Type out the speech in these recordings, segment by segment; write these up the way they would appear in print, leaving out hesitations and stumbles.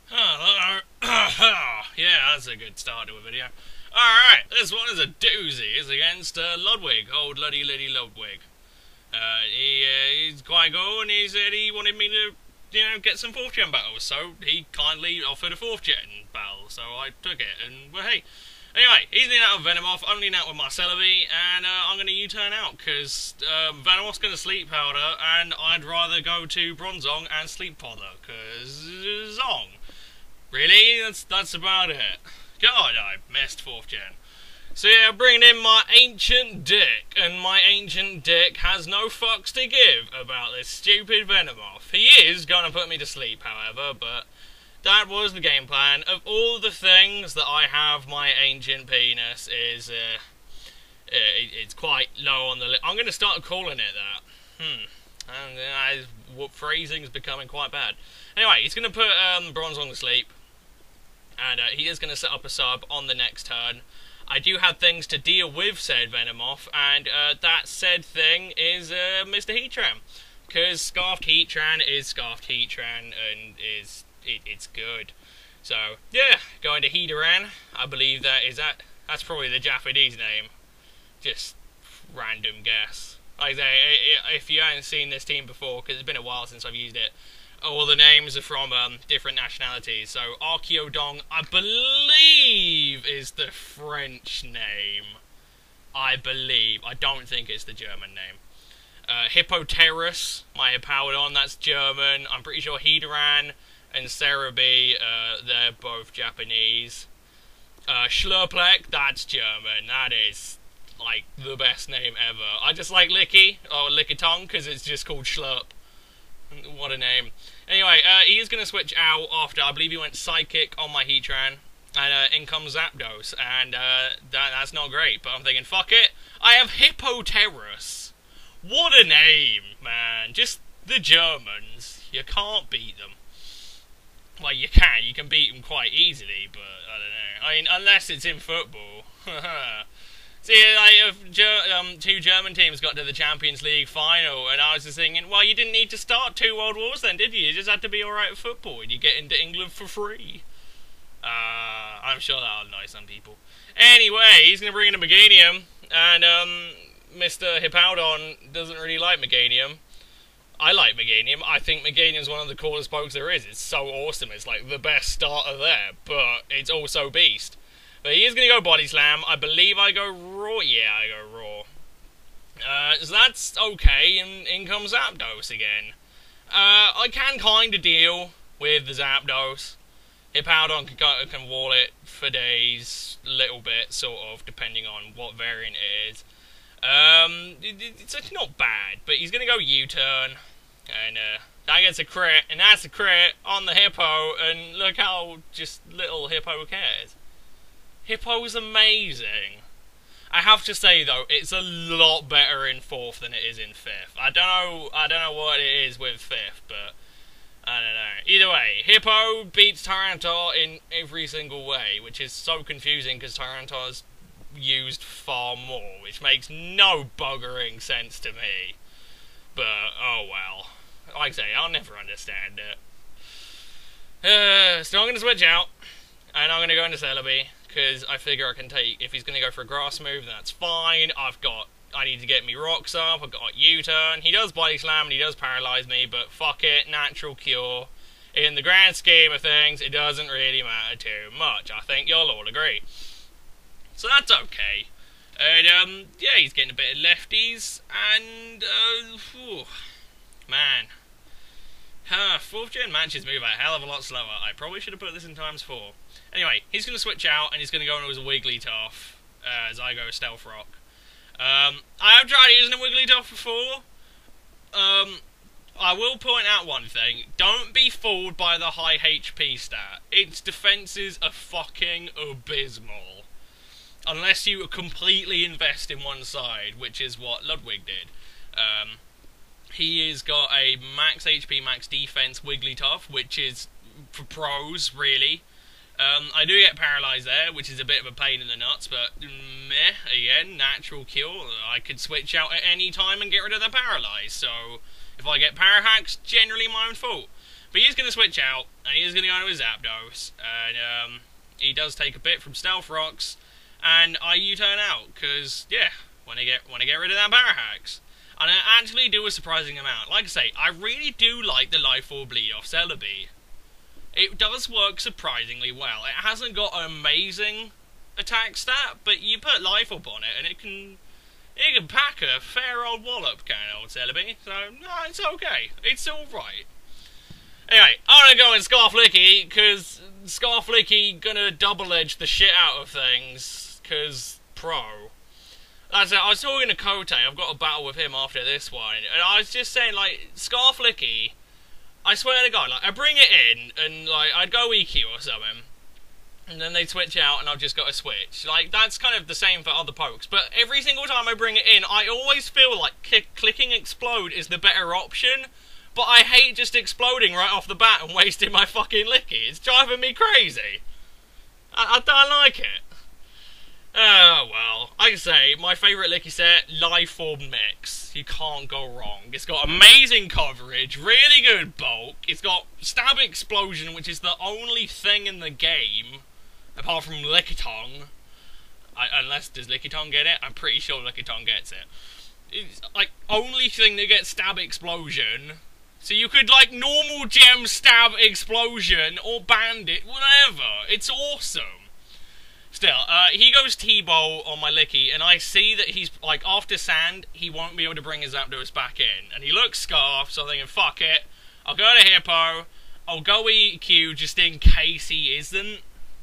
Hello. Yeah, that's a good start to a video. Alright, this one is a doozy. It's against Ludwig, old Luddy Ludwig. He's quite good, and he said he wanted me to, get some 4th gen battles, so he kindly offered a 4th gen battle, so I took it, and, well, hey. Anyway, he's in out of Venomoth, I'm in out with my Celebi, and I'm going to U-turn out, because Venomoth's going to Sleep Powder, and I'd rather go to Bronzong and Sleep Powder, because Zong. Really? That's about it. God, I missed 4th gen. So yeah, bringing in my Ancient Dick, and my Ancient Dick has no fucks to give about this stupid Venomoth. He is gonna put me to sleep, however, but that was the game plan. Of all the things that I have, my Ancient Penis is, it's quite low on the list. I'm gonna start calling it that. And phrasing's becoming quite bad. Anyway, he's gonna put Bronzong to sleep. And he is going to set up a sub on the next turn. I do have things to deal with said Venomoth, and that said thing is Mr. Heatran. Because Scarfed Heatran is Scarfed Heatran, and it's good. So, yeah, going to Heatran. I believe that's probably the Japanese name. Just random guess. Like I say, if you haven't seen this team before, because it's been a while since I've used it, all the names are from different nationalities. So Archaeodon, I believe, is the French name. I believe. I don't think it's the German name. Hippoterus, my Hippowdon, that's German. I'm pretty sure Heatran and Celebi, they're both Japanese. Schlurplek, that's German. That is, like, the best name ever. I just like Licky, or Lickitung, because it's just called Schlurp. What a name. Anyway, he is going to switch out after, I believe he went Psychic on my Heatran, and in comes Zapdos, and that's not great, but I'm thinking, fuck it, I have Hippoterus. What a name, man. Just the Germans. You can't beat them. Well, you can beat them quite easily, but I don't know. I mean, unless it's in football. See, like, if 2 German teams got to the Champions League final, and I was just thinking, well, you didn't need to start 2 World Wars then, did you? You just had to be alright at football, and you get into England for free. I'm sure that'll annoy some people. Anyway, he's going to bring in a Meganium, and Mr. Hippowdon doesn't really like Meganium. I like Meganium. I think Meganium's one of the coolest pokes there is. It's so awesome. It's like the best starter there, but it's also beast. But he is going to go Body Slam. I believe I go Raw. Yeah, I go Raw. So that's okay, and in comes Zapdos again. I can kind of deal with the Zapdos. Hippowdon can wall it for days, a little bit, sort of, depending on what variant it is. It's not bad, but he's going to go U-turn, and that gets a crit, and that's a crit on the Hippo, and look how just little Hippo cares. Hippo's amazing. I have to say though, it's a lot better in 4th than it is in 5th. I don't know what it is with 5th, but I don't know. Either way, Hippo beats Tyranitar in every single way, which is so confusing because Tyranitar's used far more, which makes no buggering sense to me. But oh well. Like I say, I'll never understand it. So I'm going to switch out, and I'm going to go into Celebi. Because I figure I can take, if he's going to go for a grass move, then that's fine. I need to get me rocks up, I've got U-turn. He does Body Slam and he does paralyze me, but fuck it, natural cure. In the grand scheme of things, it doesn't really matter too much. I think you'll all agree. So that's okay. And, yeah, he's getting a bit of lefties, and, man. 4th gen matches move a hell of a lot slower. I probably should have put this in ×4. Anyway, he's going to switch out, and he's going to go into his Wigglytuff, as I go Stealth Rock. I have tried using a Wigglytuff before. I will point out one thing. Don't be fooled by the high HP stat. Its defenses are fucking abysmal. Unless you completely invest in one side, which is what Ludwig did. He has got a max HP, max defense Wigglytuff, which is for pros, really. I do get paralysed there, which is a bit of a pain in the nuts, but meh, again, natural cure. I could switch out at any time and get rid of the paralyse, so if I get para hacks, generally my own fault. But he's going to switch out, and he is going to go into his Zapdos, and he does take a bit from Stealth Rocks, and I U-turn out, because, yeah, when I get rid of that Parahax. And I actually do a surprising amount. Like I say, I really do like the Life Orb lead off Celebi. It does work surprisingly well. It hasn't got an amazing attack stat, but you put Life Orb on it, and it can pack a fair old wallop, kind of old Celebi. So, no, it's okay. It's alright. Anyway, I'm gonna go in Scarflicky, because Scarflicky gonna double-edge the shit out of things, because pro. That's it, I was talking to Kote, I've got a battle with him after this one, and I was just saying, like, Scarflicky, I swear to God, like, I bring it in, and, like, I'd go EQ or something, and then they'd switch out, and I've just got to switch. Like, that's kind of the same for other pokes, but every single time I bring it in, I always feel like clicking Explode is the better option, but I hate just exploding right off the bat and wasting my fucking Licky. It's driving me crazy. I don't like it. Oh, well. Like I say, my favourite Licky set, Life Orb Mix. You can't go wrong. It's got amazing coverage, really good bulk. It's got Stab Explosion, which is the only thing in the game, apart from Lickitung. Unless, does Lickitung get it? I'm pretty sure Lickitung gets it. It's, like, only thing that gets Stab Explosion. So you could, like, normal gem Stab Explosion, or Bandit, whatever. It's awesome. Still, he goes T-Bolt on my Licky, and I see that he's, like, after Sand, he won't be able to bring his Zapdos back in. And he looks Scarf, so I'm thinking, fuck it. I'll go to Hippo, I'll go EQ just in case he isn't.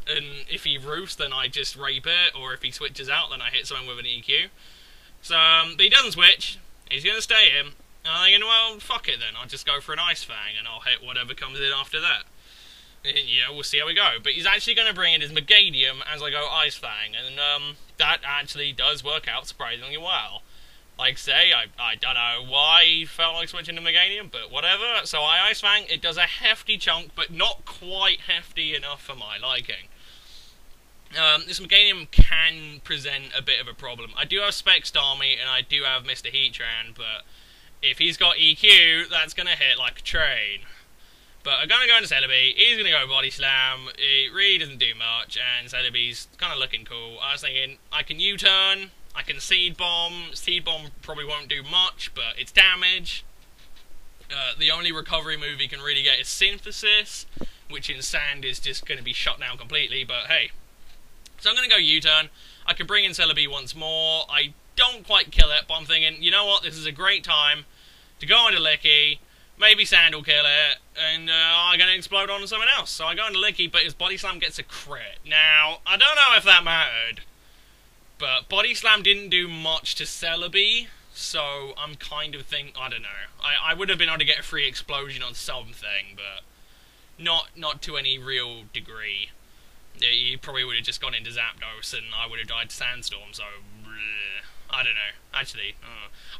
And if he roofs, then I just rape it, or if he switches out, then I hit someone with an EQ. So, but he doesn't switch, he's gonna stay in. And I'm thinking, well, fuck it then, I'll just go for an Ice Fang, and I'll hit whatever comes in after that. And, you know, we'll see how we go. But he's actually going to bring in his Meganium as I go Ice Fang, and that actually does work out surprisingly well. Like say, I don't know why he felt like switching to Meganium, but whatever. So I Ice Fang, it does a hefty chunk, but not quite hefty enough for my liking. This Meganium can present a bit of a problem. I do have Spec Starmie, and I do have Mr. Heatran, but if he's got EQ, that's going to hit like a train. But I'm going to go into Celebi, he's going to go Body Slam, it really doesn't do much, and Celebi's kind of looking cool. I was thinking, I can U-turn, I can Seed Bomb probably won't do much, but it's damage. The only recovery move he can really get is Synthesis, which in Sand is just going to be shut down completely, but hey. So I'm going to go U-turn, I can bring in Celebi once more, I don't quite kill it, but I'm thinking, you know what, this is a great time to go into Licky, maybe Sand will kill it, and I'm going to explode on someone else. So I go into Licky, but his Body Slam gets a crit. Now, I don't know if that mattered, but Body Slam didn't do much to Celebi, so I'm kind of thinking, I don't know. I would have been able to get a free explosion on something, but not to any real degree. He probably would have just gone into Zapdos, and I would have died to Sandstorm, so bleh. I don't know. Actually,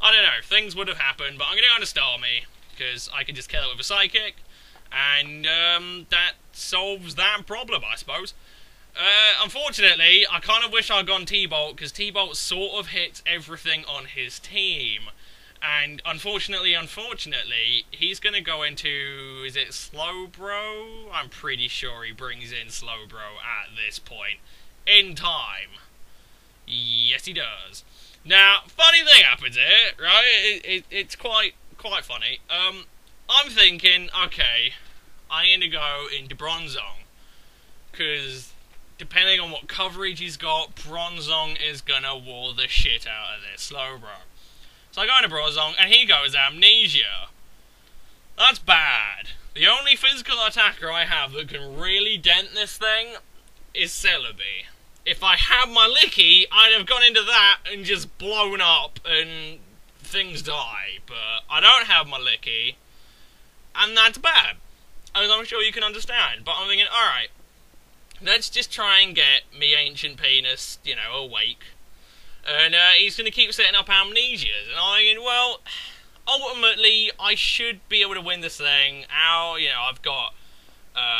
I don't know. Things would have happened, but I'm going to go into Starmie, because I can just kill it with a Psychic, and that solves that problem, I suppose. Unfortunately, I kind of wish I'd gone T-Bolt, because T-Bolt sort of hits everything on his team, and unfortunately, he's going to go into, is it Slowbro? I'm pretty sure he brings in Slowbro at this point in time. Yes, he does. Now, funny thing happens here, right? It's quite funny. I'm thinking, okay, I need to go into Bronzong, because depending on what coverage he's got, Bronzong is gonna wall the shit out of this Slowbro. So I go into Bronzong, and he goes Amnesia. That's bad. The only physical attacker I have that can really dent this thing is Celebi. If I had my Licky, I'd have gone into that and just blown up and things die, but I don't have my Licky, and that's bad, as I'm sure you can understand. But I'm thinking, alright, let's just try and get me Ancient Penis, you know, awake, and he's going to keep setting up Amnesias, and I'm thinking, well, ultimately, I should be able to win this thing. You know, I've got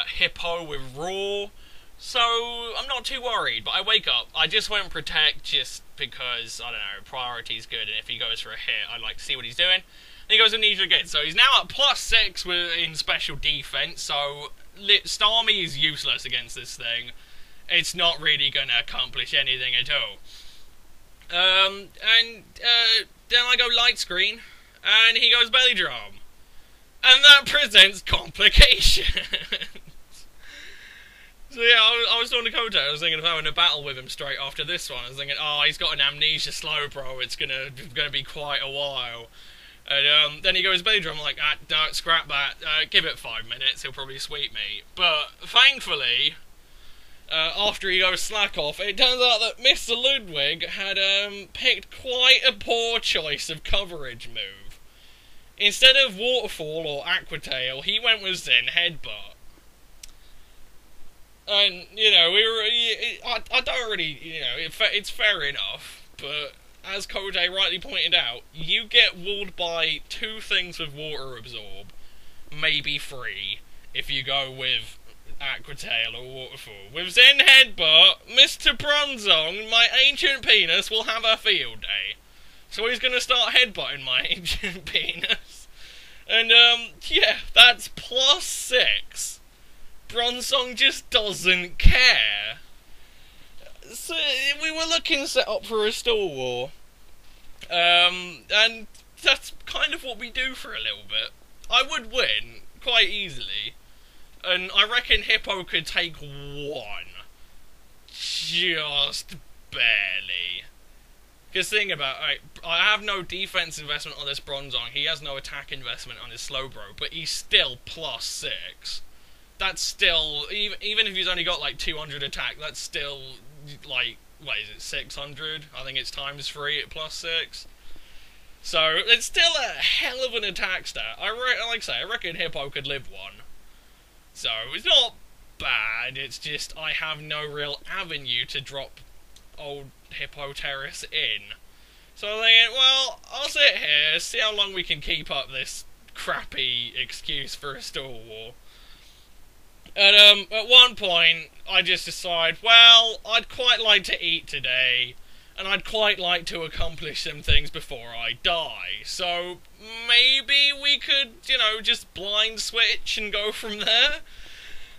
Hippo with Raw, so I'm not too worried, but I wake up, I just won't Protect just because, I don't know, priority's good, and if he goes for a hit, I'd like to see what he's doing. he goes Amnesia again. So he's now at +6 in special defense, so Starmie is useless against this thing. It's not really going to accomplish anything at all. Then I go Light Screen, and he goes Belly Drum. And that presents complications. So yeah, I was talking to Kota, I was thinking of having a battle with him straight after this one. I was thinking, oh, he's got an Amnesia Slowbro, it's gonna be quite a while. And then he goes Belly Drum, I'm like, no, scrap that, give it 5 minutes, he'll probably sweep me. But thankfully, after he goes Slack Off, it turns out that Mr. Ludwig had picked quite a poor choice of coverage move. Instead of Waterfall or Aqua Tail, he went with Zen Headbutt. And, you know, I don't really, you know, it's fair enough, but as Kode rightly pointed out, you get walled by 2 things with Water Absorb, maybe 3, if you go with Aqua Tail or Waterfall. With Zen Headbutt, Mr. Bronzong, my ancient penis, will have a field day. So he's going to start headbutting my ancient penis. And, yeah, that's +6. Bronzong just doesn't care. So we were looking set up for a Stall War. And that's kind of what we do for a little bit. I would win quite easily. And I reckon Hippo could take 1. Just barely. Because think about it, I have no defense investment on this Bronzong. He has no attack investment on his Slowbro. But he's still +6. That's still, even if he's only got like 200 attack, that's still like, what is it, 600? I think it's ×3 at +6. So it's still a hell of an attack stat. Like I say, I reckon Hippo could live 1. So it's not bad, it's just I have no real avenue to drop old Hippo Terrace in. So I'm thinking, well, I'll sit here, see how long we can keep up this crappy excuse for a Stall War. And at one point, I just decide, well, I'd quite like to eat today, and I'd quite like to accomplish some things before I die. So maybe we could, you know, just blind switch and go from there,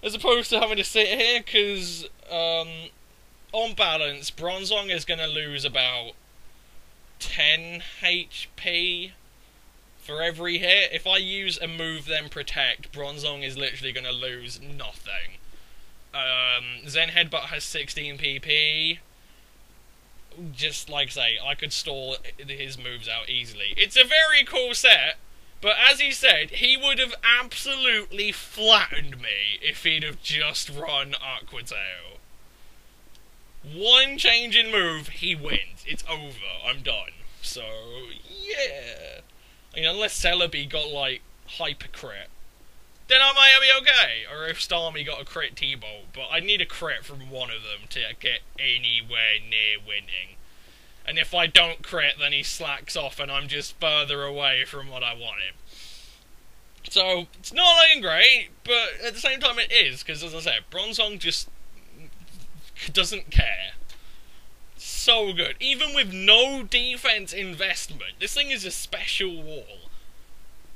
as opposed to having to sit here, because on balance, Bronzong is going to lose about 10 HP for every hit. If I use a move then protect, Bronzong is literally going to lose nothing. Zen Headbutt has 16 PP. Just like I say, I could stall his moves out easily. It's a very cool set, but as he said, he would have absolutely flattened me if he'd have just run Aqua Tail. 1 change in move, he wins. It's over. I'm done. So, yeah. I mean, unless Celebi got, like, hyper crit, then I might be okay. Or if Starmie got a crit T-Bolt, but I need a crit from one of them to get anywhere near winning. And if I don't crit, then he slacks off and I'm just further away from what I wanted. So, it's not looking great, but at the same time it is, because as I said, Bronzong just doesn't care. So good. Even with no defense investment, this thing is a special wall.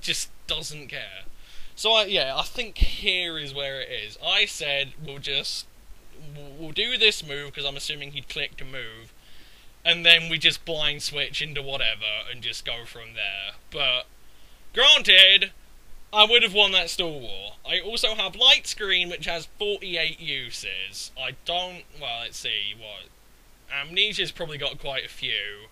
Just doesn't care. So I think here is where it is. I said we'll do this move because I'm assuming he'd click to move, and then we just blind switch into whatever and just go from there. But granted, I would have won that Stall War. I also have Light Screen, which has 48 uses. I don't, well, let's see, what? Amnesia's probably got quite a few.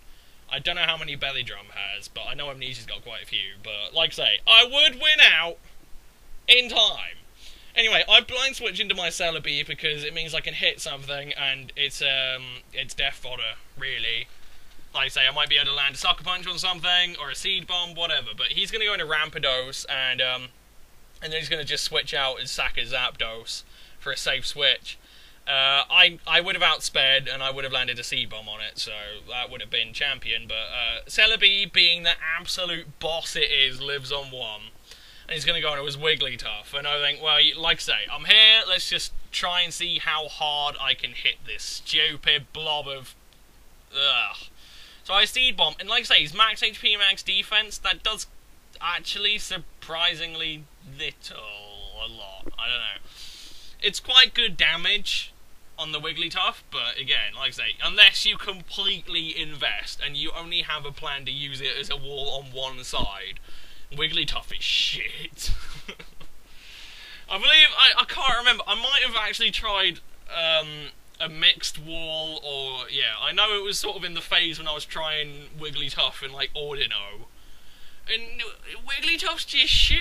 I don't know how many Belly Drum has, but I know Amnesia's got quite a few. But, like I say, I would win out in time. Anyway, I blind switch into my Celebi because it means I can hit something, and it's death fodder, really. Like I say, I might be able to land a Sucker Punch on something, or a Seed Bomb, whatever, but he's going to go into Rampardos, and then he's going to just switch out and sack a Zapdos for a safe switch. I would have outspared, and I would have landed a Seed Bomb on it, so that would have been champion, but Celebi, being the absolute boss it is, lives on 1. And he's going to go into his Wigglytuff, and I think, well, like I say, I'm here, let's just try and see how hard I can hit this stupid blob of... Ugh. So I Seed Bomb, and like I say, he's max HP, max defense, that does actually surprisingly little, a lot. I don't know. It's quite good damage on the Wigglytuff, but again, like I say, unless you completely invest and you only have a plan to use it as a wall on one side, Wigglytuff is shit. I believe, I can't remember, I might have actually tried a mixed wall, or, yeah, I know it was sort of in the phase when I was trying Wigglytuff and, like, Audino. And Wigglytuff's just shit.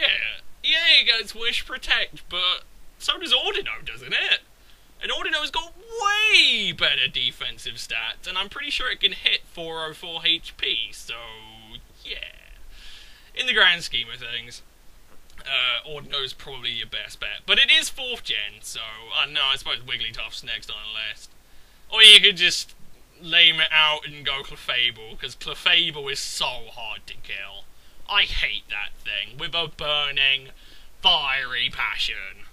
Yeah, it gets Wish Protect, but so does Audino, doesn't it? And Audino's got way better defensive stats, and I'm pretty sure it can hit 404 HP, so, yeah. In the grand scheme of things, Audino's probably your best bet. But it is 4th gen, so, I don't know, I suppose Wigglytuff's next on the list. Or you could just lame it out and go Clefable, because Clefable is so hard to kill. I hate that thing, with a burning, fiery passion.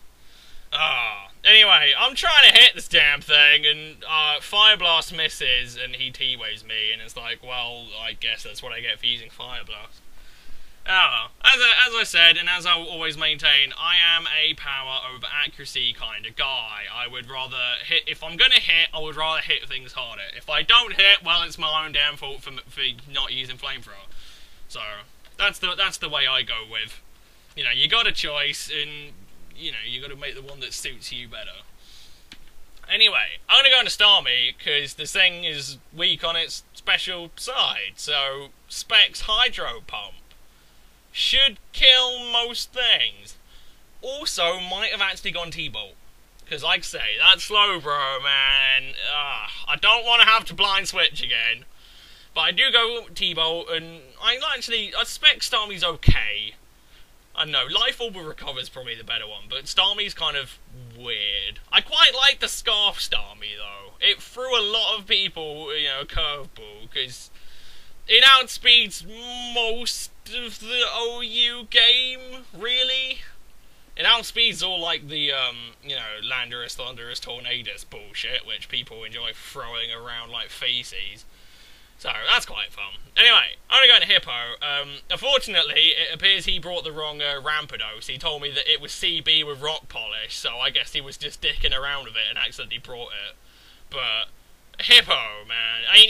Anyway, I'm trying to hit this damn thing, and Fire Blast misses, and he T-waves me, and it's like, well, I guess that's what I get for using Fire Blast. As I said, and as I will always maintain, I am a power over accuracy kind of guy. I would rather hit, if I'm gonna hit, I would rather hit things harder. If I don't hit, well, it's my own damn fault for not using Flamethrower. So, that's the way I go with. You know, you got a choice, and, you know, you got to make the one that suits you better. Anyway, I'm going to go into Starmie, because this thing is weak on its special side, so Specs Hydro Pump should kill most things. Also, might have actually gone T-Bolt, because like I say, that Slowbro, man, I don't want to have to blind switch again, but I do go T-Bolt, and I suspect Starmie's okay. I don't know, Life Orb Recover is probably the better one, but Starmie's kind of weird. I quite like the Scarf Starmie, though. It threw a lot of people, you know, a curveball, because it outspeeds most of the OU game, really. It outspeeds all, like, the, you know, Landorus, Thunderous, Tornadus bullshit, which people enjoy throwing around like feces. So, that's quite fun. Anyway, I'm going to go into Hippo. Unfortunately, it appears he brought the wrong Rampardos. He told me that it was CB with Rock Polish, so I guess he was just dicking around with it and accidentally brought it. But, Hippo, man. I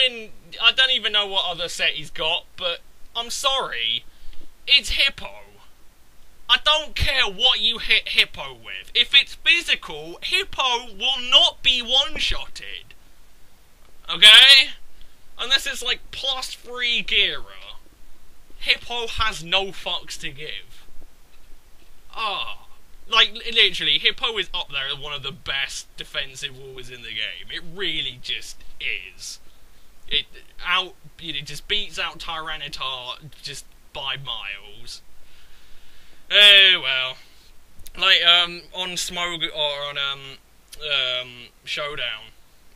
mean, I don't even know what other set he's got, but I'm sorry. It's Hippo. I don't care what you hit Hippo with. If it's physical, Hippo will not be one-shotted. Okay? Unless it's like +3 Gira. Hippo has no fucks to give. Like, literally, Hippo is up there as one of the best defensive walls in the game. It really just is. It just beats out Tyranitar just by miles. Oh, well. Like, on Smog, or on, Showdown,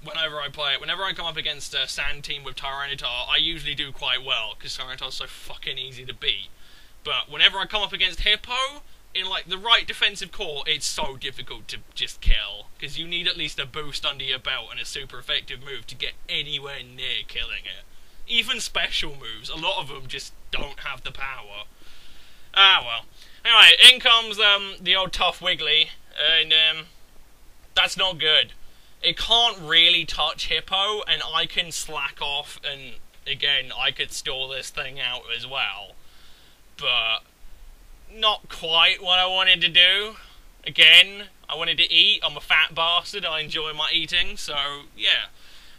whenever I play it, whenever I come up against a Sand team with Tyranitar, I usually do quite well, because Tyranitar's so fucking easy to beat. But whenever I come up against Hippo, in, like, the right defensive core, it's so difficult to just kill, because you need at least a boost under your belt and a super effective move to get anywhere near killing it. Even special moves, a lot of them just don't have the power. Ah, well. Anyway, in comes, the old tough Wiggly, and, that's not good. It can't really touch Hippo, and I can slack off, and, again, I could stall this thing out as well. But not quite what I wanted to do. Again, I wanted to eat. I'm a fat bastard. I enjoy my eating, so, yeah.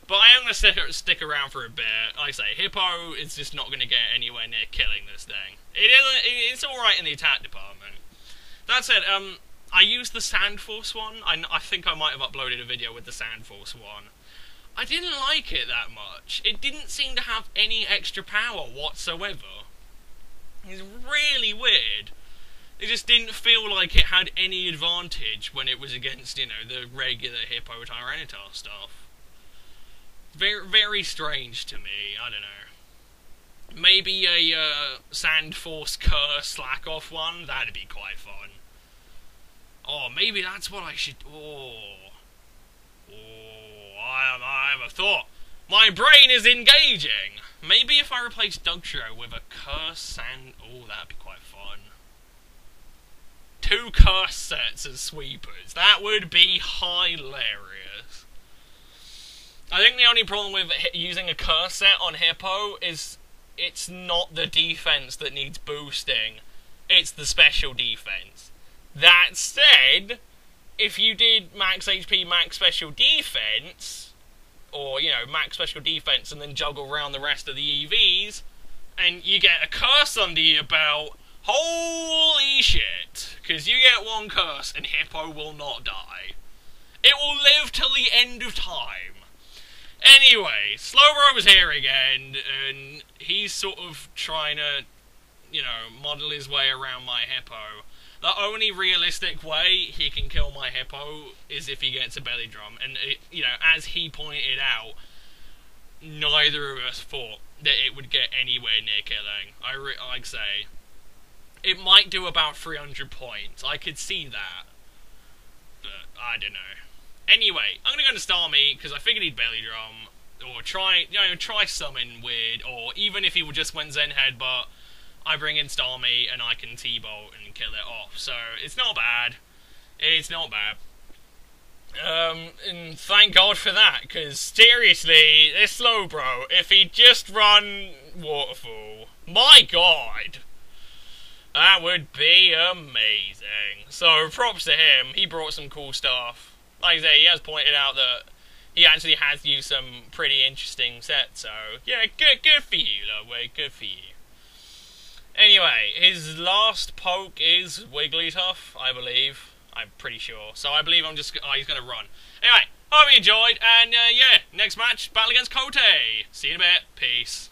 But I am going to stick around for a bit. Like I say, Hippo is just not going to get anywhere near killing this thing. It's alright in the attack department. That said, I used the Sandforce one. I think I might have uploaded a video with the Sandforce one. I didn't like it that much. It didn't seem to have any extra power whatsoever. It's really weird. It just didn't feel like it had any advantage when it was against, you know, the regular Hippo Tyranitar stuff. Very, very strange to me. I don't know. Maybe a Sandforce Curse Slack-Off one? That'd be quite fun. Oh, maybe that's what I should... I have a thought. My brain is engaging. Maybe if I replace Dugtrio with a Curse and... Oh, that'd be quite fun. 2 Curse sets as sweepers. That would be hilarious. I think the only problem with using a Curse set on Hippo is it's not the defense that needs boosting. It's the special defense. That said, if you did max HP, max special defense, or, you know, max special defense and then juggle around the rest of the EVs, and you get a Curse under your belt, holy shit! Because you get 1 Curse and Hippo will not die. It will live till the end of time. Anyway, Slowbro is here again, and he's sort of trying to, you know, model his way around my Hippo. The only realistic way he can kill my Hippo is if he gets a belly drum. And, you know, as he pointed out, neither of us thought that it would get anywhere near killing. Like I say, it might do about 300 points. I could see that. But, I don't know. Anyway, I'm going to go to Starmie, because I figured he'd belly drum. Or try summon weird. Or even if he would just went Zen Headbutt, I bring in Starmie and I can T-Bolt and kill it off. So, it's not bad. It's not bad. And thank God for that, because seriously, this Slowbro, if he'd just run Waterfall, my God, that would be amazing. So, props to him. He brought some cool stuff. Like I say, he has pointed out that he actually has used some pretty interesting sets. So, yeah, good for you, Ludwig. Good for you. Anyway, his last poke is Wigglytuff, I believe. I'm pretty sure. So I believe he's going to run. Anyway, hope you enjoyed, and yeah, next match, battle against Kote. See you in a bit. Peace.